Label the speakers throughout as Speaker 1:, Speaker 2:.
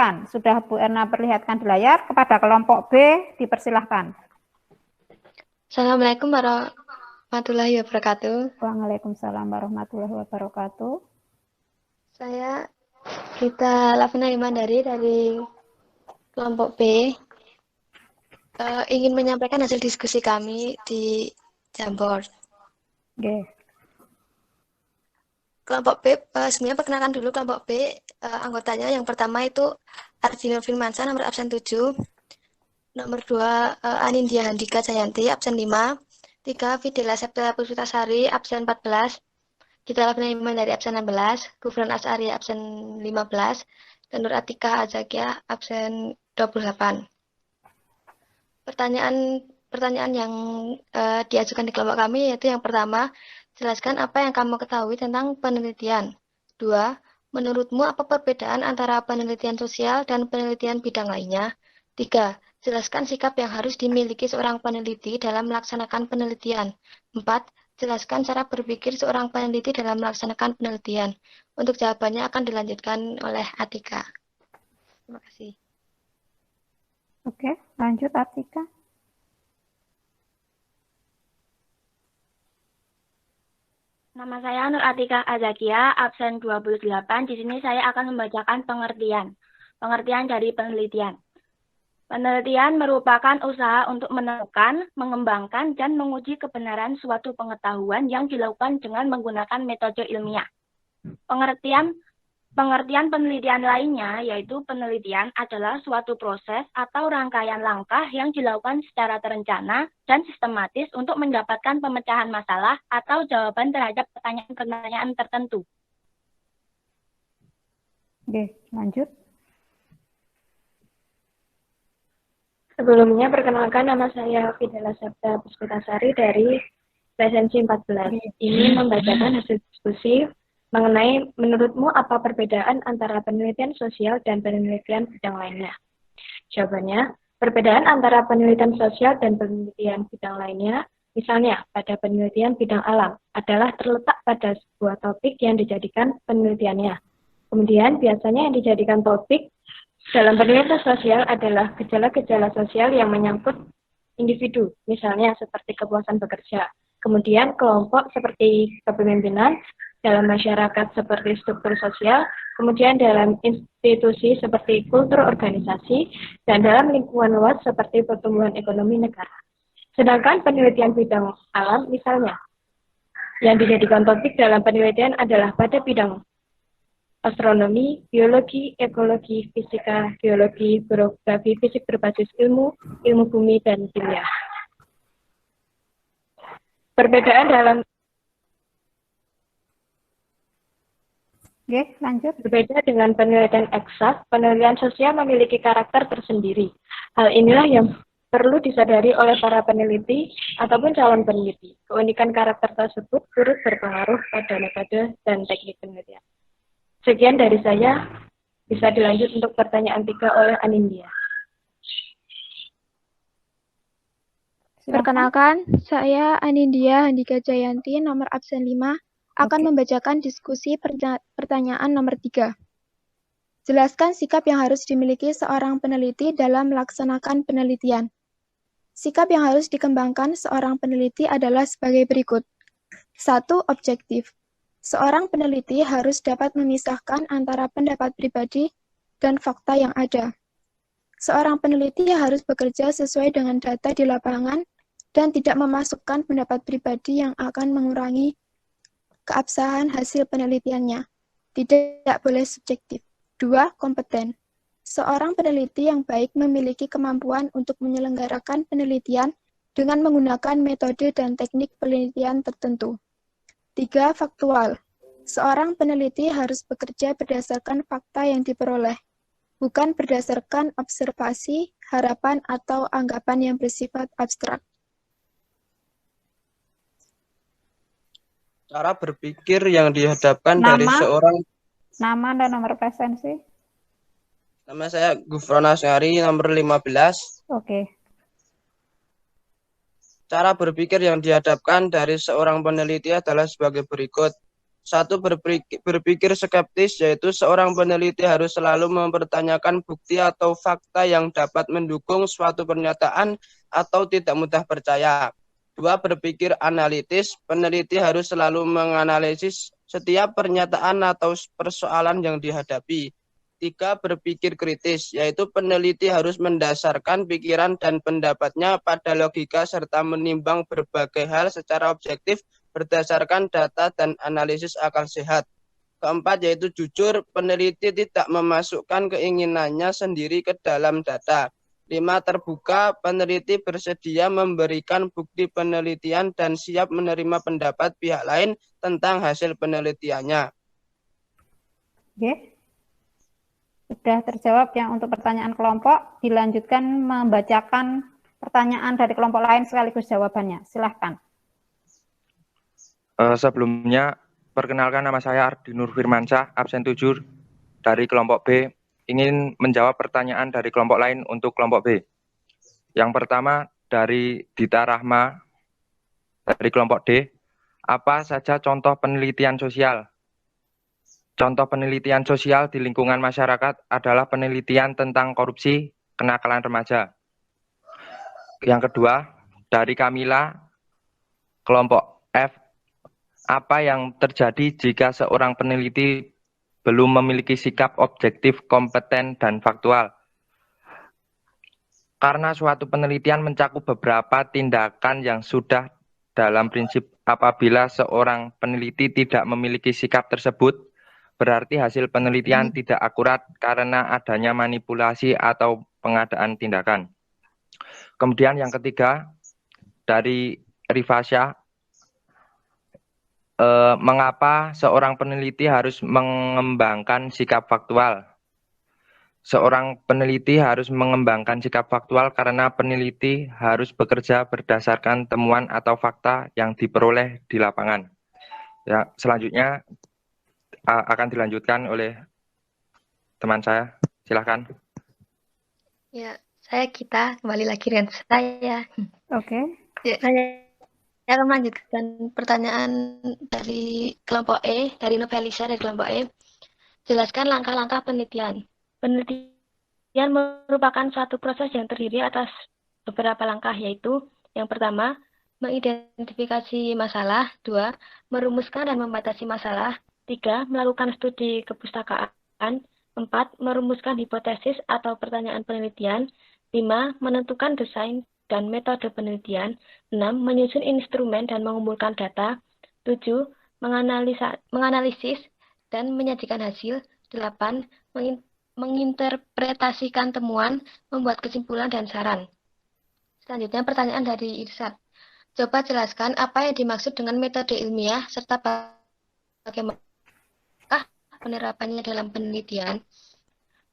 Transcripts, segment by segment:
Speaker 1: Silakan, sudah Bu Erna perlihatkan di layar. Kepada kelompok B, dipersilahkan.
Speaker 2: Assalamualaikum warahmatullahi wabarakatuh.
Speaker 1: Waalaikumsalam warahmatullahi wabarakatuh.
Speaker 2: Saya Gita Lavina Imandari dari kelompok B. Ingin menyampaikan hasil diskusi kami di Jamboard.
Speaker 1: Oke.
Speaker 2: Kelompok B, sebenarnya perkenalkan dulu kelompok B, anggotanya yang pertama itu Arjino Firmansyah, nomor absen 7. Nomor 2, Anindya Handika Jayanti, absen 5. 3, Fidela Septa Puspitasari, absen 14. Gita Lavina Imandari, absen 16. Gufron Asari, absen 15. Dan Nur Atika Azakia, absen 28. Pertanyaan yang diajukan di kelompok kami yaitu yang pertama, jelaskan apa yang kamu ketahui tentang penelitian. 2, menurutmu apa perbedaan antara penelitian sosial dan penelitian bidang lainnya? 3, jelaskan sikap yang harus dimiliki seorang peneliti dalam melaksanakan penelitian. 4, jelaskan cara berpikir seorang peneliti dalam melaksanakan penelitian. Untuk jawabannya akan dilanjutkan oleh Atika. Terima kasih.
Speaker 1: Oke, lanjut Atika.
Speaker 3: Nama saya Nur Atika Azakia, absen 28. Di sini saya akan membacakan pengertian. Pengertian dari penelitian. Penelitian merupakan usaha untuk menemukan, mengembangkan, dan menguji kebenaran suatu pengetahuan yang dilakukan dengan menggunakan metode ilmiah. Pengertian penelitian lainnya yaitu penelitian adalah suatu proses atau rangkaian langkah yang dilakukan secara terencana dan sistematis untuk mendapatkan pemecahan masalah atau jawaban terhadap pertanyaan-pertanyaan tertentu.
Speaker 1: Oke, lanjut.
Speaker 4: Sebelumnya, perkenalkan nama saya Fidela Septa Puspitasari dari presensi 14. Ini membacakan hasil diskusi mengenai menurutmu apa perbedaan antara penelitian sosial dan penelitian bidang lainnya. Jawabannya, perbedaan antara penelitian sosial dan penelitian bidang lainnya, misalnya pada penelitian bidang alam, adalah terletak pada sebuah topik yang dijadikan penelitiannya. Kemudian, biasanya yang dijadikan topik dalam penelitian sosial adalah gejala-gejala sosial yang menyangkut individu, misalnya seperti kepuasan bekerja. Kemudian kelompok seperti kepemimpinan, dalam masyarakat seperti struktur sosial, kemudian dalam institusi seperti kultur organisasi, dan dalam lingkungan luas seperti pertumbuhan ekonomi negara. Sedangkan penelitian bidang alam misalnya, yang dijadikan topik dalam penelitian adalah pada bidang astronomi, biologi, ekologi, fisika, geologi, geografi, fisik berbasis ilmu, ilmu bumi, dan kimia. Perbedaan dalam
Speaker 1: lanjut.
Speaker 4: Berbeda dengan penelitian eksak, penelitian sosial memiliki karakter tersendiri. Hal inilah yang perlu disadari oleh para peneliti ataupun calon peneliti. Keunikan karakter tersebut turut berpengaruh pada metode dan teknik penelitian. Sekian dari saya, bisa dilanjut untuk pertanyaan 3 oleh Anindya.
Speaker 5: Perkenalkan, saya Anindya Handika Jayanti, nomor absen 5, akan membacakan diskusi pertanyaan nomor 3. Jelaskan sikap yang harus dimiliki seorang peneliti dalam melaksanakan penelitian. Sikap yang harus dikembangkan seorang peneliti adalah sebagai berikut. 1. Objektif. Seorang peneliti harus dapat memisahkan antara pendapat pribadi dan fakta yang ada. Seorang peneliti harus bekerja sesuai dengan data di lapangan dan tidak memasukkan pendapat pribadi yang akan mengurangi keabsahan hasil penelitiannya. Tidak boleh subjektif. 2. Kompeten. Seorang peneliti yang baik memiliki kemampuan untuk menyelenggarakan penelitian dengan menggunakan metode dan teknik penelitian tertentu. 3. Faktual. Seorang peneliti harus bekerja berdasarkan fakta yang diperoleh, bukan berdasarkan observasi, harapan, atau anggapan yang bersifat abstrak.
Speaker 6: Cara berpikir yang dihadapkan dari seorang...
Speaker 1: Nama dan nomor presensi.
Speaker 6: Nama saya Gufron Asari, nomor 15.
Speaker 1: Oke.
Speaker 6: Cara berpikir yang dihadapkan dari seorang peneliti adalah sebagai berikut. Satu, berpikir skeptis, yaitu seorang peneliti harus selalu mempertanyakan bukti atau fakta yang dapat mendukung suatu pernyataan atau tidak mudah percaya. Dua, berpikir analitis, peneliti harus selalu menganalisis setiap pernyataan atau persoalan yang dihadapi. Tiga, berpikir kritis, yaitu peneliti harus mendasarkan pikiran dan pendapatnya pada logika serta menimbang berbagai hal secara objektif berdasarkan data dan analisis akal sehat. Keempat, yaitu jujur, peneliti tidak memasukkan keinginannya sendiri ke dalam data. Lima, terbuka, peneliti bersedia memberikan bukti penelitian dan siap menerima pendapat pihak lain tentang hasil penelitiannya.
Speaker 1: Oke. Sudah terjawab yang untuk pertanyaan kelompok, dilanjutkan membacakan pertanyaan dari kelompok lain sekaligus jawabannya. Silahkan.
Speaker 7: Sebelumnya, perkenalkan nama saya Ardi Nur Firmansyah, absen 7 dari kelompok B. Ingin menjawab pertanyaan dari kelompok lain untuk kelompok B. Yang pertama dari Dita Rahma dari kelompok D. Apa saja contoh penelitian sosial? Contoh penelitian sosial di lingkungan masyarakat adalah penelitian tentang korupsi, kenakalan remaja. Yang kedua dari Kamila, kelompok F. Apa yang terjadi jika seorang peneliti belum memiliki sikap objektif, kompeten, dan faktual? Karena suatu penelitian mencakup beberapa tindakan yang sudah dalam prinsip apabila seorang peneliti tidak memiliki sikap tersebut, berarti hasil penelitian tidak akurat karena adanya manipulasi atau pengadaan tindakan. Kemudian yang ketiga, dari Rifasya, mengapa seorang peneliti harus mengembangkan sikap faktual? Seorang peneliti harus mengembangkan sikap faktual karena peneliti harus bekerja berdasarkan temuan atau fakta yang diperoleh di lapangan. Ya, selanjutnya akan dilanjutkan oleh teman saya. Silakan.
Speaker 2: Ya, saya Gita, kembali lagi dengan saya.
Speaker 1: Oke.
Speaker 2: Ya, saya akan melanjutkan pertanyaan dari kelompok E, dari Novelisa dari kelompok E. Jelaskan langkah-langkah penelitian. Penelitian merupakan suatu proses yang terdiri atas beberapa langkah, yaitu yang pertama, mengidentifikasi masalah, 2, merumuskan dan membatasi masalah, 3, melakukan studi kepustakaan, 4, merumuskan hipotesis atau pertanyaan penelitian, 5, menentukan desain dan metode penelitian, 6, menyusun instrumen dan mengumpulkan data, 7, menganalisis dan menyajikan hasil, 8, menginterpretasikan temuan, membuat kesimpulan dan saran. Selanjutnya pertanyaan dari Irsad. Coba jelaskan apa yang dimaksud dengan metode ilmiah serta bagaimana penerapannya dalam penelitian.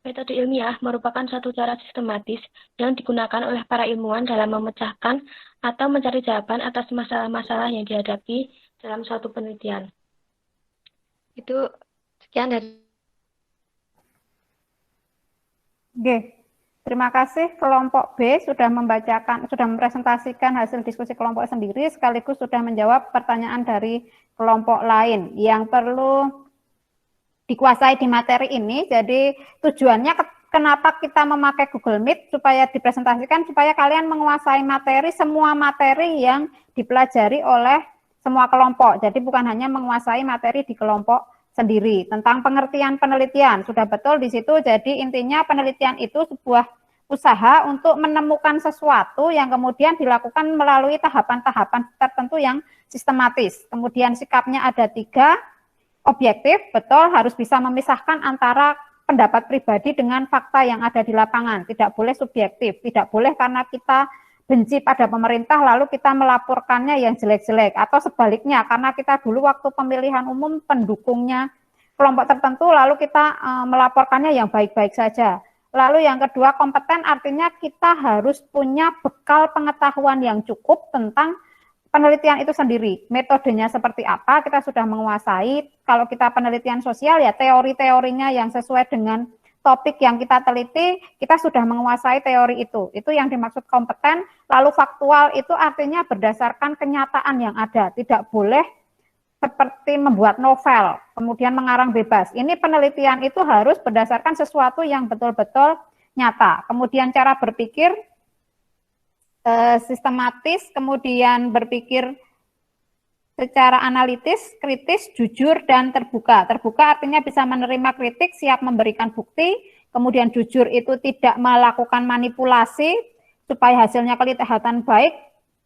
Speaker 2: Metode ilmiah merupakan suatu cara sistematis yang digunakan oleh para ilmuwan dalam memecahkan atau mencari jawaban atas masalah-masalah yang dihadapi dalam suatu penelitian. Itu sekian dari.
Speaker 1: Oke. Terima kasih kelompok B sudah mempresentasikan hasil diskusi kelompok sendiri sekaligus sudah menjawab pertanyaan dari kelompok lain yang perlu dikuasai di materi ini. Jadi tujuannya kenapa kita memakai Google Meet supaya dipresentasikan, supaya kalian menguasai materi, semua materi yang dipelajari oleh semua kelompok. Jadi bukan hanya menguasai materi di kelompok sendiri. Tentang pengertian penelitian, sudah betul di situ. Jadi intinya penelitian itu sebuah usaha untuk menemukan sesuatu yang kemudian dilakukan melalui tahapan-tahapan tertentu yang sistematis. Kemudian sikapnya ada 3, objektif, betul, harus bisa memisahkan antara pendapat pribadi dengan fakta yang ada di lapangan. Tidak boleh subjektif, tidak boleh karena kita benci pada pemerintah lalu kita melaporkannya yang jelek-jelek, atau sebaliknya karena kita dulu waktu pemilihan umum pendukungnya kelompok tertentu lalu kita melaporkannya yang baik-baik saja. Lalu yang kedua, kompeten, artinya kita harus punya bekal pengetahuan yang cukup tentang penelitian itu sendiri. Metodenya seperti apa kita sudah menguasai. Kalau kita penelitian sosial ya teori-teorinya yang sesuai dengan topik yang kita teliti, kita sudah menguasai teori itu. Itu yang dimaksud kompeten. Lalu faktual itu artinya berdasarkan kenyataan yang ada. Tidak boleh seperti membuat novel, kemudian mengarang bebas. Ini penelitian itu harus berdasarkan sesuatu yang betul-betul nyata. Kemudian cara berpikir sistematis, kemudian berpikir secara analitis, kritis, jujur, dan terbuka. Terbuka artinya bisa menerima kritik, siap memberikan bukti, kemudian jujur itu tidak melakukan manipulasi supaya hasilnya kelihatan baik,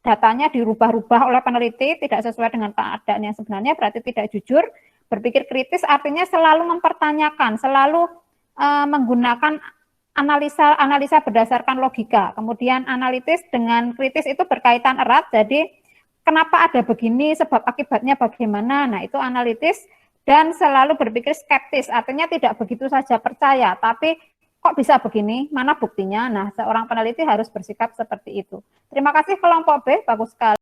Speaker 1: datanya dirubah-rubah oleh peneliti, tidak sesuai dengan keadaan yang sebenarnya, berarti tidak jujur. Berpikir kritis artinya selalu mempertanyakan, selalu menggunakan analisa berdasarkan logika. Kemudian analitis dengan kritis itu berkaitan erat, jadi kenapa ada begini, sebab akibatnya bagaimana, nah itu analitis. Dan selalu berpikir skeptis, artinya tidak begitu saja percaya, tapi kok bisa begini, mana buktinya? Nah, seorang peneliti harus bersikap seperti itu. Terima kasih kelompok B, bagus sekali.